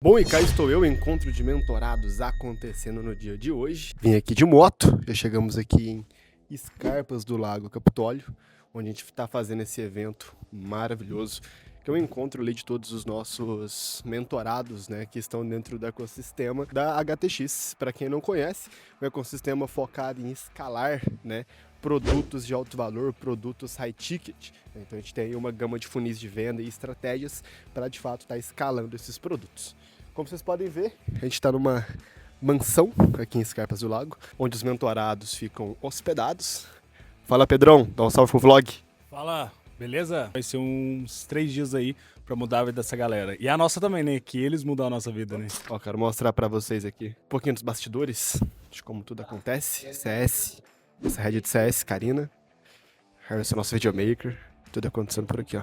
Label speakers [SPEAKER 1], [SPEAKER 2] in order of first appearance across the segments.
[SPEAKER 1] Bom, e cá estou eu, encontro de mentorados acontecendo no dia de hoje. Vim aqui de moto, já chegamos aqui em Escarpas do Lago Capitólio, onde a gente está fazendo esse evento maravilhoso, que é um encontro ali de todos os nossos mentorados, né, que estão dentro do ecossistema da HTX. Para quem não conhece, um ecossistema focado em escalar, né, produtos de alto valor, produtos high ticket. Então a gente tem aí uma gama de funis de venda e estratégias para de fato estar escalando esses produtos. Como vocês podem ver, a gente está numa mansão aqui em Escarpas do Lago, onde os mentorados ficam hospedados. Fala, Pedrão, dá um salve pro vlog.
[SPEAKER 2] Fala, beleza? Vai ser uns 3 dias aí pra mudar a vida dessa galera. E a nossa também, né? Que eles mudam a nossa vida, né?
[SPEAKER 1] Ó, quero mostrar pra vocês aqui um pouquinho dos bastidores, de como tudo acontece. CS, essa rede de CS, Karina. Harrison, nosso videomaker. Tudo acontecendo por aqui, ó.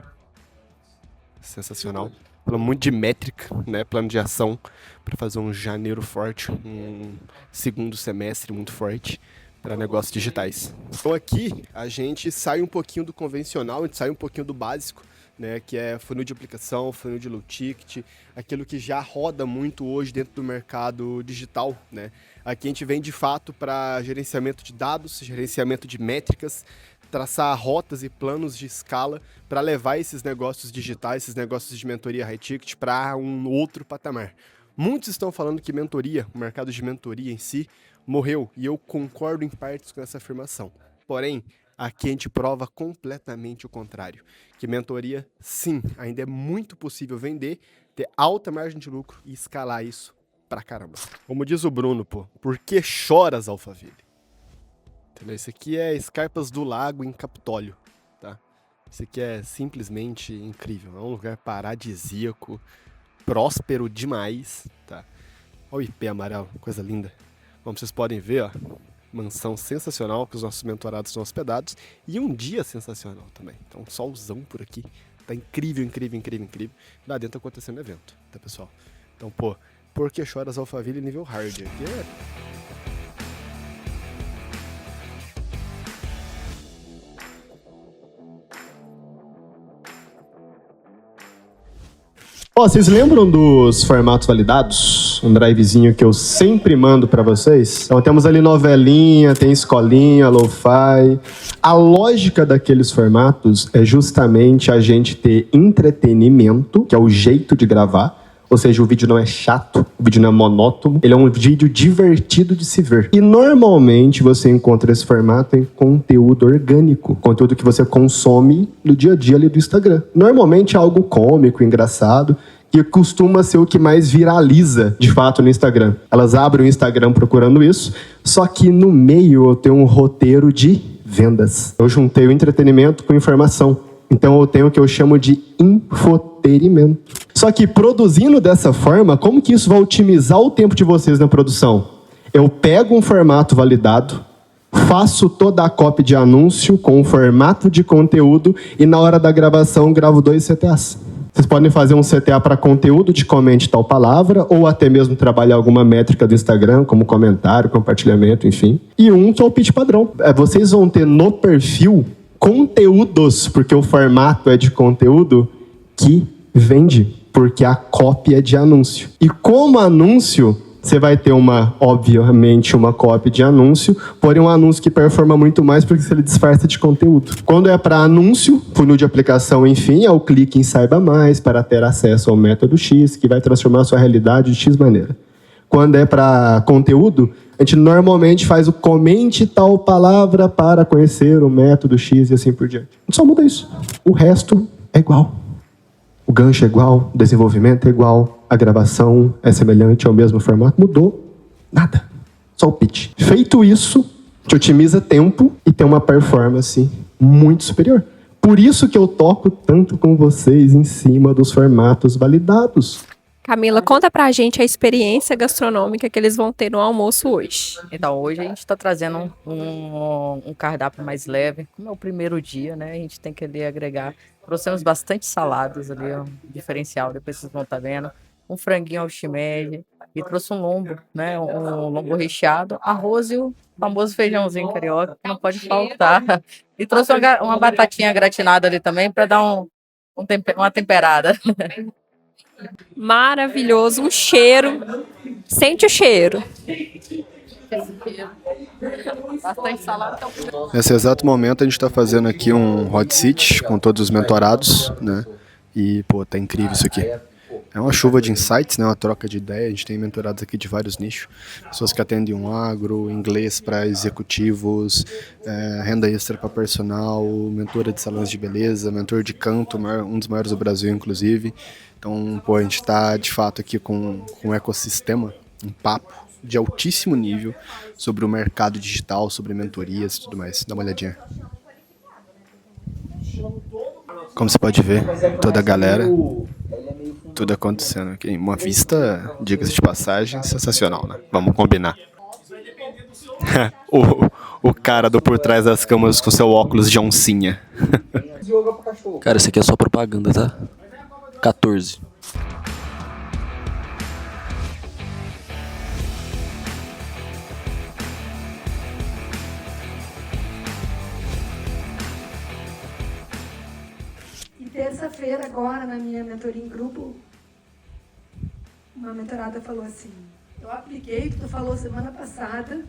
[SPEAKER 1] Sensacional. Falando muito de métrica, né? Plano de ação para fazer um janeiro forte, um segundo semestre muito forte para negócios digitais. Então aqui a gente sai um pouquinho do convencional, a gente sai um pouquinho do básico, né? Que é funil de aplicação, funil de low ticket, aquilo que já roda muito hoje dentro do mercado digital, né? Aqui a gente vem de fato para gerenciamento de dados, gerenciamento de métricas, traçar rotas e planos de escala para levar esses negócios digitais, esses negócios de mentoria high ticket para um outro patamar. Muitos estão falando que mentoria, o mercado de mentoria em si, morreu, e eu concordo em partes com essa afirmação. Porém, aqui a gente prova completamente o contrário, que mentoria, sim, ainda é muito possível vender, ter alta margem de lucro e escalar isso pra caramba. Como diz o Bruno, pô, por que choras, Alphaville? Entendeu? Isso aqui é Escarpas do Lago em Capitólio, tá? Isso aqui é simplesmente incrível. É um lugar paradisíaco, próspero demais, tá? Olha o IP amarelo, coisa linda. Como vocês podem ver, ó, mansão sensacional que os nossos mentorados estão hospedados e um dia sensacional também. Então, solzão por aqui. Tá incrível, incrível, incrível, incrível. Lá dentro tá acontecendo evento, tá, pessoal? Então, pô, por que choras Alphaville nível hard? Aqui é... Ó, vocês lembram dos formatos validados? Um drivezinho que eu sempre mando para vocês? Então temos ali novelinha, tem escolinha, lo-fi. A lógica daqueles formatos é justamente a gente ter entretenimento, que é o jeito de gravar. Ou seja, o vídeo não é chato, o vídeo não é monótono, ele é um vídeo divertido de se ver. E normalmente você encontra esse formato em conteúdo orgânico, conteúdo que você consome no dia a dia ali do Instagram. Normalmente é algo cômico, engraçado, que costuma ser o que mais viraliza, de fato, no Instagram. Elas abrem o Instagram procurando isso, só que no meio eu tenho um roteiro de vendas. Eu juntei o entretenimento com informação. Então eu tenho o que eu chamo de infoterimento. Só que produzindo dessa forma, como que isso vai otimizar o tempo de vocês na produção? Eu pego um formato validado, faço toda a copy de anúncio com um formato de conteúdo e na hora da gravação gravo 2 CTAs. Vocês podem fazer um CTA para conteúdo de comente tal palavra ou até mesmo trabalhar alguma métrica do Instagram, como comentário, compartilhamento, enfim. E um que é o pitch padrão. Vocês vão ter no perfil conteúdos, porque o formato é de conteúdo, que vende, porque a cópia é de anúncio. E como anúncio, você vai ter obviamente, uma cópia de anúncio, porém um anúncio que performa muito mais porque ele disfarça de conteúdo. Quando é para anúncio, funil de aplicação, enfim, é o clique em Saiba Mais para ter acesso ao método X, que vai transformar a sua realidade de X maneira. Quando é para conteúdo, a gente normalmente faz o comente tal palavra para conhecer o método X e assim por diante. A gente só muda isso. O resto é igual. O gancho é igual, o desenvolvimento é igual, a gravação é semelhante ao mesmo formato. Mudou nada. Só o pitch. Feito isso, te otimiza tempo e tem uma performance muito superior. Por isso que eu toco tanto com vocês em cima dos formatos validados.
[SPEAKER 3] Camila, conta pra gente a experiência gastronômica que eles vão ter no almoço hoje.
[SPEAKER 4] Então, hoje a gente está trazendo um cardápio mais leve. Como é o primeiro dia, né? A gente tem que ali agregar. Trouxemos bastante saladas ali, um diferencial, depois vocês vão estar vendo. Um franguinho ao shimeji e trouxe um lombo, né? Um lombo recheado, arroz e o famoso feijãozinho carioca, que não pode faltar. E trouxe uma batatinha gratinada ali também para dar uma temperada.
[SPEAKER 3] Maravilhoso, um cheiro. Sente o cheiro.
[SPEAKER 4] Bastante salada. Então...
[SPEAKER 1] Nesse exato momento a gente está fazendo aqui um hot seat com todos os mentorados, né? E, pô, tá incrível isso aqui. É uma chuva de insights, né? Uma troca de ideia. A gente tem mentorados aqui de vários nichos. Pessoas que atendem um agro, inglês para executivos, renda extra para personal, mentora de salões de beleza, mentor de canto, um dos maiores do Brasil, inclusive. Então, pô, a gente está, de fato, aqui com um ecossistema, um papo de altíssimo nível sobre o mercado digital, sobre mentorias e tudo mais. Dá uma olhadinha. Como você pode ver, toda a galera, tudo acontecendo aqui. Uma vista, diga-se de passagem, sensacional, né? Vamos combinar. o cara do por trás das câmeras com seu óculos de oncinha.
[SPEAKER 5] Cara, isso aqui é só propaganda, tá? 14.
[SPEAKER 6] E terça-feira, agora, na minha mentoria em grupo, uma mentorada falou assim: eu apliquei o que tu falou semana passada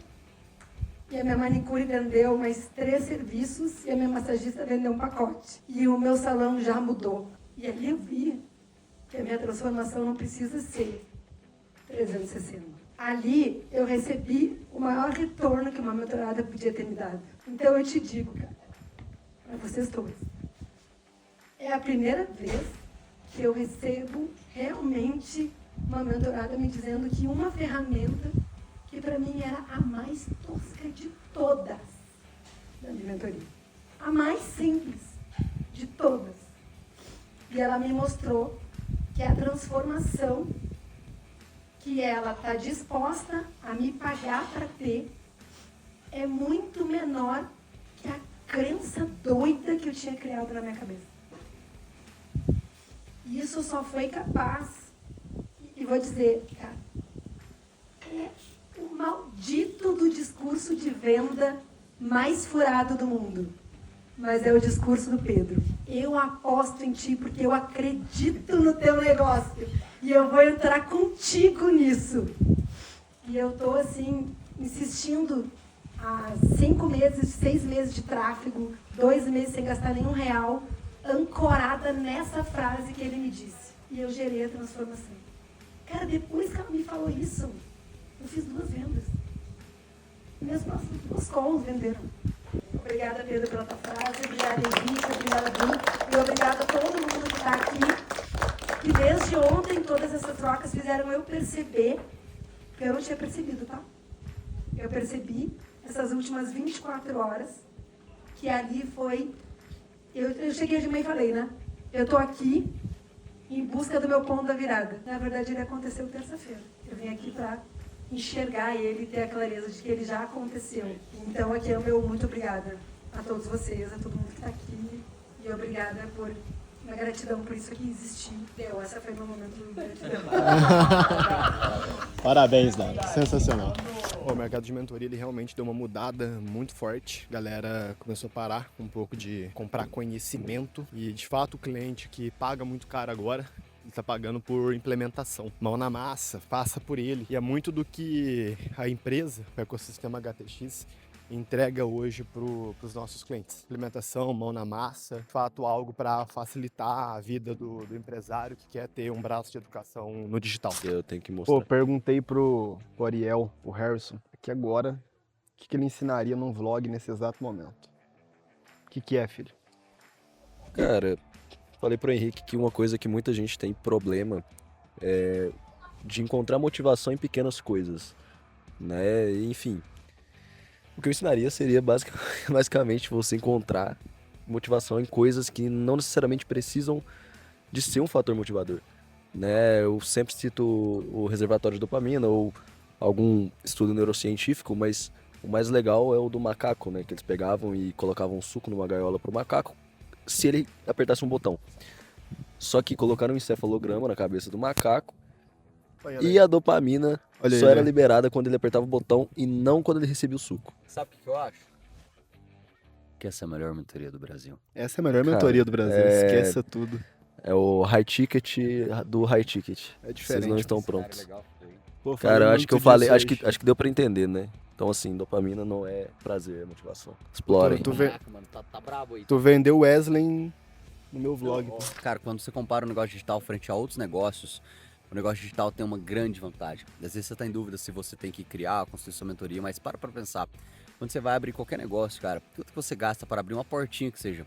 [SPEAKER 6] e a minha manicure vendeu mais 3 serviços e a minha massagista vendeu um pacote. E o meu salão já mudou. E ali eu vi que a minha transformação não precisa ser 360. Ali eu recebi o maior retorno que uma mentorada podia ter me dado. Então eu te digo, cara, para vocês todos, é a primeira vez que eu recebo realmente uma mentorada me dizendo que uma ferramenta que para mim era a mais tosca de todas da minha mentoria, a mais simples de todas, e ela me mostrou que a transformação que ela está disposta a me pagar para ter é muito menor que a crença doida que eu tinha criado na minha cabeça. E isso só foi capaz, e vou dizer, cara, é o maldito do discurso de venda mais furado do mundo. Mas é o discurso do Pedro. Eu aposto em ti porque eu acredito no teu negócio. E eu vou entrar contigo nisso. E eu tô assim, insistindo há 5 meses, 6 meses de tráfego, 2 meses sem gastar nenhum real, ancorada nessa frase que ele me disse. E eu gerei a transformação. Cara, depois que ela me falou isso, eu fiz 2 vendas. Meus próximos 2 calls venderam. Obrigada, Pedro, pela tua frase. Obrigada, Henrique. Obrigada, Bruno. E obrigada a todo mundo que está aqui. Que desde ontem todas essas trocas fizeram eu perceber, porque eu não tinha percebido, tá? Eu percebi essas últimas 24 horas que ali foi... Eu cheguei de manhã e falei, né? Eu estou aqui em busca do meu ponto da virada. Na verdade, ele aconteceu terça-feira. Eu vim aqui para enxergar ele e ter a clareza de que ele já aconteceu. Então, aqui é o meu muito obrigada a todos vocês, a todo mundo que está aqui. E obrigada por... Uma gratidão por isso que existiu. Essa foi meu momento de gratidão.
[SPEAKER 1] Parabéns, Dara. Sensacional. O mercado de mentoria ele realmente deu uma mudada muito forte. A galera começou a parar um pouco de comprar conhecimento. E, de fato, o cliente que paga muito caro agora, ele está pagando por implementação. Mão na massa, passa por ele. E é muito do que a empresa, o ecossistema HTX, entrega hoje para os nossos clientes. Implementação, mão na massa, de fato algo para facilitar a vida do empresário que quer ter um braço de educação no digital.
[SPEAKER 5] Eu tenho que mostrar.
[SPEAKER 7] Pô, perguntei pro Ariel, o Harrison, aqui agora, o que ele ensinaria num vlog nesse exato momento. O que é, filho?
[SPEAKER 5] Cara, falei pro Henrique que uma coisa que muita gente tem problema é de encontrar motivação em pequenas coisas, né? Enfim, o que eu ensinaria seria basicamente você encontrar motivação em coisas que não necessariamente precisam de ser um fator motivador, né? Eu sempre cito o reservatório de dopamina ou algum estudo neurocientífico, mas o mais legal é o do macaco, né? Que eles pegavam e colocavam um suco numa gaiola pro macaco se ele apertasse um botão. Só que colocaram um encefalograma na cabeça do macaco e a dopamina só era liberada quando ele apertava o botão e não quando ele recebia o suco.
[SPEAKER 8] Sabe o que eu acho? Que essa é a melhor mentoria do Brasil.
[SPEAKER 1] Essa é a melhor mentoria do Brasil, esqueça tudo.
[SPEAKER 5] É o high ticket do high ticket.
[SPEAKER 7] É
[SPEAKER 5] Vocês
[SPEAKER 7] diferente.
[SPEAKER 5] não estão prontos.
[SPEAKER 7] Pô,
[SPEAKER 5] Cara, eu
[SPEAKER 7] falei
[SPEAKER 5] acho que eu
[SPEAKER 7] muito
[SPEAKER 5] falei,
[SPEAKER 7] disso
[SPEAKER 5] acho
[SPEAKER 7] hoje.
[SPEAKER 5] que, acho que deu pra entender, né? Então, assim, dopamina não é prazer, é motivação. Explorem.
[SPEAKER 8] Caraca, mano, tá brabo aí.
[SPEAKER 7] Tu vendeu Wesley no meu vlog. pô.
[SPEAKER 8] Cara, quando você compara o negócio digital frente a outros negócios, o negócio digital tem uma grande vantagem. Às vezes você tá em dúvida se você tem que criar, construir sua mentoria, mas para pra pensar. Quando você vai abrir qualquer negócio, cara, quanto que você gasta para abrir uma portinha que seja?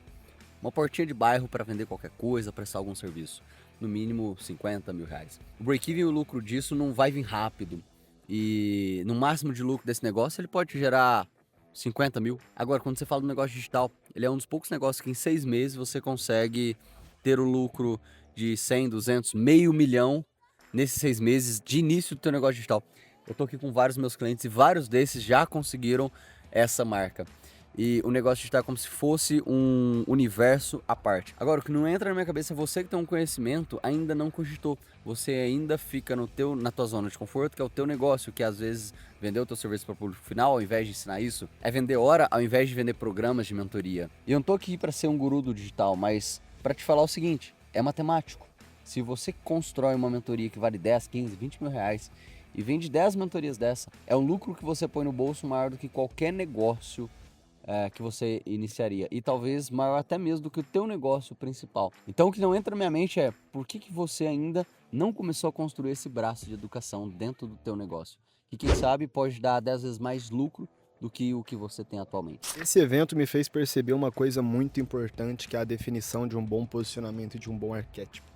[SPEAKER 8] Uma portinha de bairro para vender qualquer coisa, prestar algum serviço. No mínimo 50 mil reais. O break-even e o lucro disso não vai vir rápido. E no máximo de lucro desse negócio, ele pode gerar 50 mil. Agora, quando você fala do negócio digital, ele é um dos poucos negócios que em 6 meses você consegue ter o lucro de 100, 200, meio milhão nesses 6 meses de início do teu negócio digital. Eu tô aqui com vários meus clientes e vários desses já conseguiram essa marca. E o negócio digital é como se fosse um universo à parte. Agora, o que não entra na minha cabeça é você que tem um conhecimento, ainda não cogitou. Você ainda fica na tua zona de conforto, que é o teu negócio, que às vezes vender o teu serviço para o público final, ao invés de ensinar isso, é vender hora ao invés de vender programas de mentoria. E eu não tô aqui para ser um guru do digital, mas para te falar o seguinte, é matemático. Se você constrói uma mentoria que vale 10, 15, 20 mil reais e vende 10 mentorias dessa, é um lucro que você põe no bolso maior do que qualquer negócio que você iniciaria. E talvez maior até mesmo do que o teu negócio principal. Então o que não entra na minha mente é por que você ainda não começou a construir esse braço de educação dentro do teu negócio? Que quem sabe pode dar 10 vezes mais lucro do que o que você tem atualmente.
[SPEAKER 7] Esse evento me fez perceber uma coisa muito importante, que é a definição de um bom posicionamento e de um bom arquétipo.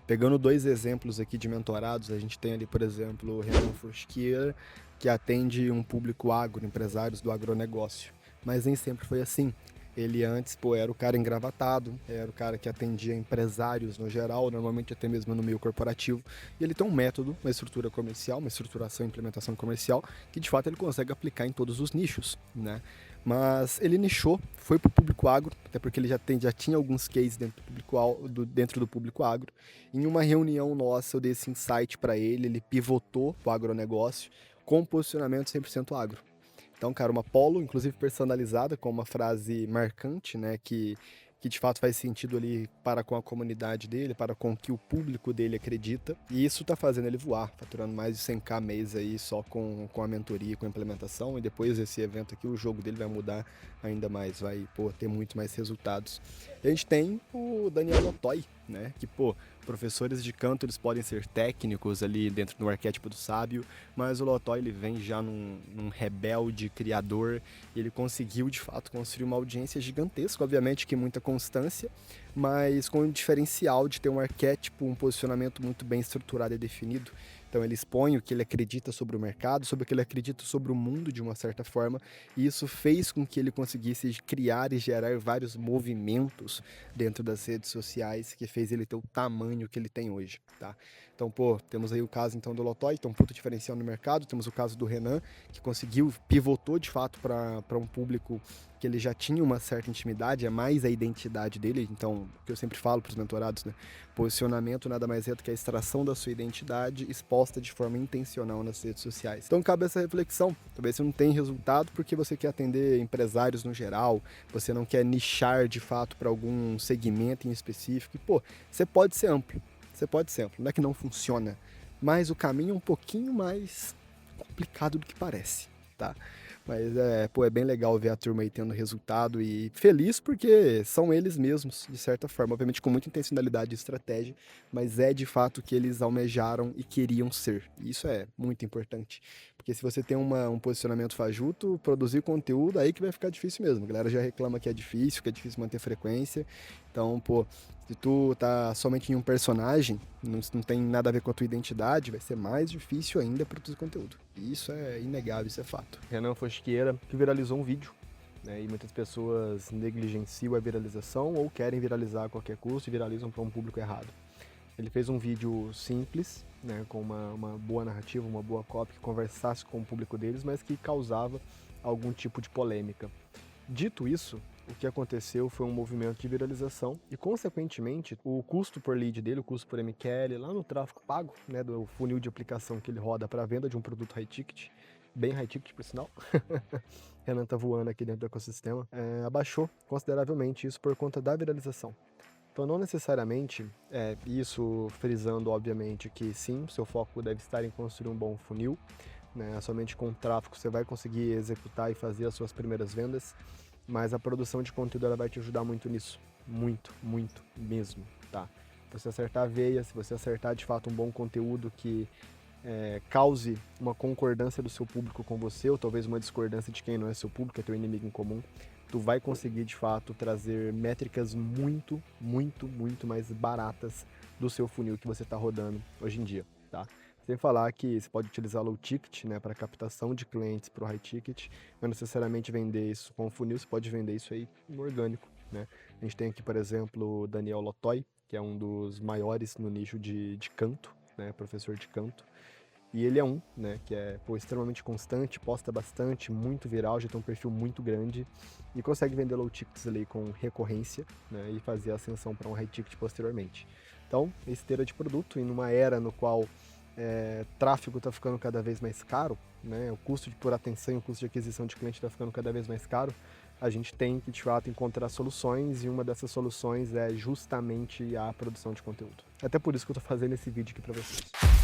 [SPEAKER 7] Pegando 2 exemplos aqui de mentorados, a gente tem ali, por exemplo, o Renan Fosqueira, que atende um público agro, empresários do agronegócio. Mas nem sempre foi assim. Ele antes, era o cara engravatado, era o cara que atendia empresários no geral, normalmente até mesmo no meio corporativo. E ele tem um método, uma estrutura comercial, uma estruturação e implementação comercial, que de fato ele consegue aplicar em todos os nichos, né? Mas ele nichou, foi para o público agro, até porque ele já tinha alguns cases dentro do público agro. Em uma reunião nossa, eu dei esse insight para ele pivotou para o agronegócio com posicionamento 100% agro. Então, cara, uma polo, inclusive personalizada, com uma frase marcante, né, que de fato faz sentido ali para com a comunidade dele, para com o que o público dele acredita. E isso tá fazendo ele voar, faturando mais de 100k mês aí só com a mentoria, com a implementação. E depois desse evento aqui, o jogo dele vai mudar ainda mais, vai ter muito mais resultados. E a gente tem o Daniel Lotoy, né, que, professores de canto, eles podem ser técnicos ali dentro do arquétipo do sábio, mas o Lotoy, ele vem já num rebelde criador, e ele conseguiu, de fato, construir uma audiência gigantesca, obviamente que muita constância, mas com o diferencial de ter um arquétipo, um posicionamento muito bem estruturado e definido. Então ele expõe o que ele acredita sobre o mercado, sobre o que ele acredita sobre o mundo de uma certa forma, e isso fez com que ele conseguisse criar e gerar vários movimentos dentro das redes sociais, que fez ele ter o tamanho que ele tem hoje, tá? Então, temos aí o caso então do Lotoy, então um puto diferencial no mercado, temos o caso do Renan, que pivotou de fato para um público que ele já tinha uma certa intimidade, é mais a identidade dele. Então, o que eu sempre falo para os mentorados, né? Posicionamento nada mais é do que a extração da sua identidade exposta de forma intencional nas redes sociais. Então cabe essa reflexão. Talvez você não tenha resultado porque você quer atender empresários no geral, você não quer nichar de fato para algum segmento em específico. E, você pode ser amplo. Não é que não funciona, mas o caminho é um pouquinho mais complicado do que parece, tá? Mas é bem legal ver a turma aí tendo resultado e feliz porque são eles mesmos, de certa forma, obviamente com muita intencionalidade e estratégia, mas é de fato o que eles almejaram e queriam ser. E isso é muito importante, porque se você tem um posicionamento fajuto, produzir conteúdo, aí que vai ficar difícil mesmo. A galera já reclama que é difícil manter frequência. Então, se tu tá somente em um personagem, não tem nada a ver com a tua identidade, vai ser mais difícil ainda produzir conteúdo. E isso é inegável, isso é fato. Renan Fosqueira, que viralizou um vídeo, né, e muitas pessoas negligenciam a viralização ou querem viralizar a qualquer custo e viralizam para um público errado. Ele fez um vídeo simples, né, com uma boa narrativa, uma boa copy, que conversasse com o público deles, mas que causava algum tipo de polêmica. Dito isso, o que aconteceu foi um movimento de viralização e, consequentemente, o custo por lead dele, o custo por MQL, lá no tráfego pago, né, do funil de aplicação que ele roda para a venda de um produto high ticket, bem high ticket por sinal, Renan tá voando aqui dentro do ecossistema, abaixou consideravelmente isso por conta da viralização. Então, não necessariamente, isso frisando, obviamente, que sim, seu foco deve estar em construir um bom funil, né? Somente com o tráfego você vai conseguir executar e fazer as suas primeiras vendas, mas a produção de conteúdo ela vai te ajudar muito nisso, muito, muito mesmo, tá? Se você acertar a veia, se você acertar de fato um bom conteúdo que cause uma concordância do seu público com você, ou talvez uma discordância de quem não é seu público, é teu inimigo em comum, tu vai conseguir de fato trazer métricas muito, muito, muito mais baratas do seu funil que você está rodando hoje em dia, tá? Sem falar que você pode utilizar low ticket, né, para captação de clientes para o high ticket, não necessariamente vender isso com funil, você pode vender isso aí no orgânico, né? A gente tem aqui, por exemplo, o Daniel Lotoy, que é um dos maiores no nicho de canto, né, professor de canto. E ele é né, que é extremamente constante, posta bastante, muito viral, já tem um perfil muito grande e consegue vender low tickets ali com recorrência, né, e fazer a ascensão para um high ticket posteriormente. Então, esteira de produto, e numa era no qual tráfego está ficando cada vez mais caro, né, o custo por atenção e o custo de aquisição de cliente está ficando cada vez mais caro, a gente tem que, de fato, encontrar soluções, e uma dessas soluções é justamente a produção de conteúdo. Até por isso que eu estou fazendo esse vídeo aqui para vocês.